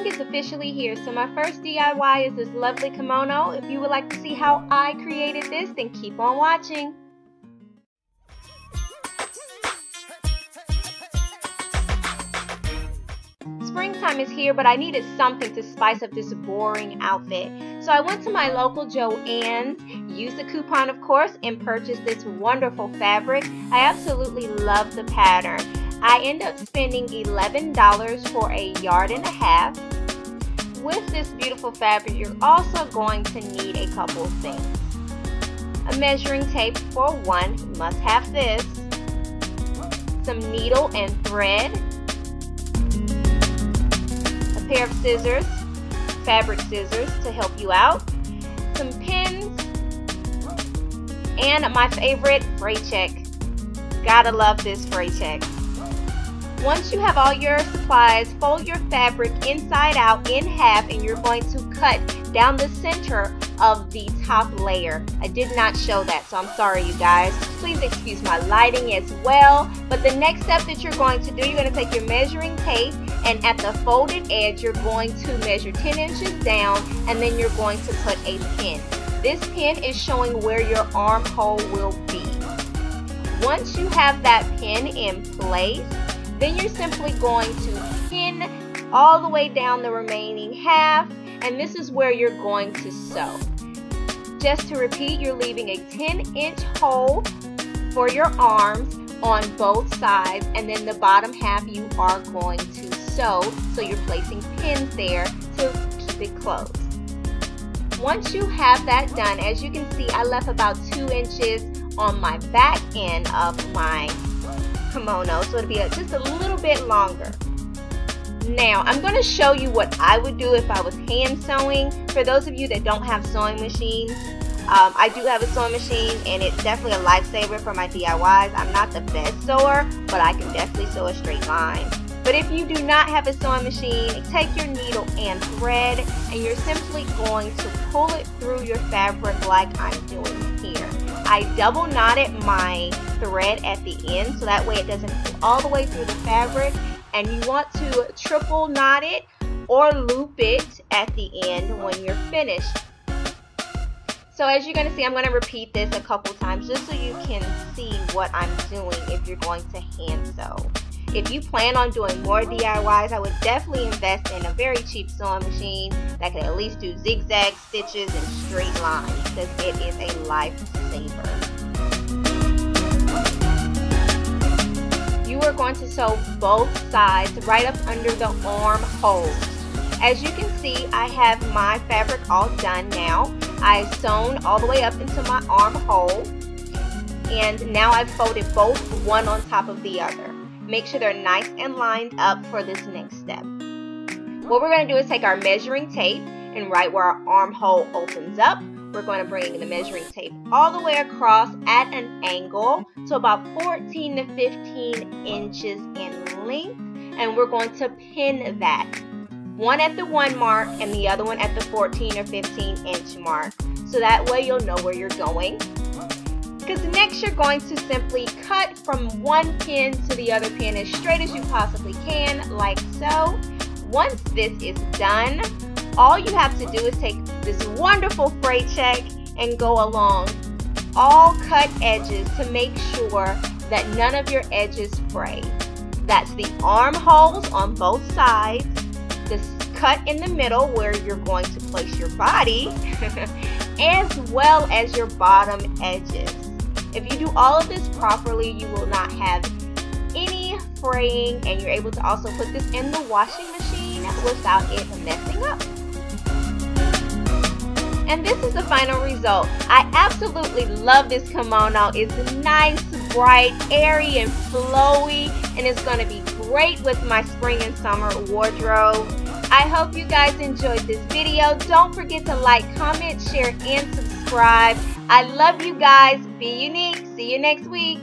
spring is officially here, so my first DIY is this lovely kimono. If you would like to see how I created this, then keep on watching. Springtime is here, but I needed something to spice up this boring outfit. So I went to my local Joann's, used the coupon of course, and purchased this wonderful fabric. I absolutely love the pattern. I ended up spending $11 for 1.5 yards. With this beautiful fabric, you're also going to need a couple of things. A measuring tape for one, you must have this. Some needle and thread. A pair of scissors, fabric scissors to help you out. Some pins. And my favorite, Fray Check. Gotta love this Fray Check. Once you have all your supplies, fold your fabric inside out in half, and you're going to cut down the center of the top layer. I did not show that, so I'm sorry you guys. Please excuse my lighting as well. But the next step that you're going to do, you're going to take your measuring tape, and at the folded edge you're going to measure 10 inches down, and then you're going to put a pin. This pin is showing where your armhole will be. Once you have that pin in place, then you're simply going to pin all the way down the remaining half, and this is where you're going to sew. Just to repeat, you're leaving a 10-inch hole for your arms on both sides, and then the bottom half you are going to sew, so you're placing pins there to keep it closed. Once you have that done, as you can see, I left about 2 inches on my back end of my kimono, so it'll be just a little bit longer. Now I'm going to show you what I would do if I was hand sewing. For those of you that don't have sewing machines, I do have a sewing machine, and it's definitely a lifesaver for my DIYs. I'm not the best sewer, but I can definitely sew a straight line. But if you do not have a sewing machine, take your needle and thread, and you're simply going to pull it through your fabric like I'm doing here. I double knotted my thread at the end, so that way it doesn't pull all the way through the fabric, and you want to triple knot it or loop it at the end when you're finished. So as you're going to see, I'm going to repeat this a couple times just so you can see what I'm doing if you're going to hand sew. If you plan on doing more DIYs, I would definitely invest in a very cheap sewing machine that can at least do zigzag stitches and straight lines, because it is a lifesaver. You are going to sew both sides right up under the armholes. As you can see, I have my fabric all done now. I've sewn all the way up into my armhole, and now I've folded both one on top of the other. Make sure they're nice and lined up for this next step. What we're going to do is take our measuring tape, and right where our armhole opens up, we're going to bring the measuring tape all the way across at an angle to about 14 to 15 inches in length, and we're going to pin that. One at the 1 mark and the other one at the 14 or 15 inch mark, so that way you'll know where you're going. Because next you're going to simply cut from one pin to the other pin as straight as you possibly can, like so. Once this is done, all you have to do is take this wonderful Fray Check and go along all cut edges to make sure that none of your edges fray. That's the armholes on both sides, the cut in the middle where you're going to place your body, as well as your bottom edges. If you do all of this properly, you will not have any fraying, and you're able to also put this in the washing machine without it messing up. And this is the final result. I absolutely love this kimono. It's nice, bright, airy, and flowy, and it's going to be great with my spring and summer wardrobe. I hope you guys enjoyed this video. Don't forget to like, comment, share, and subscribe. I love you guys. Be unique. See you next week.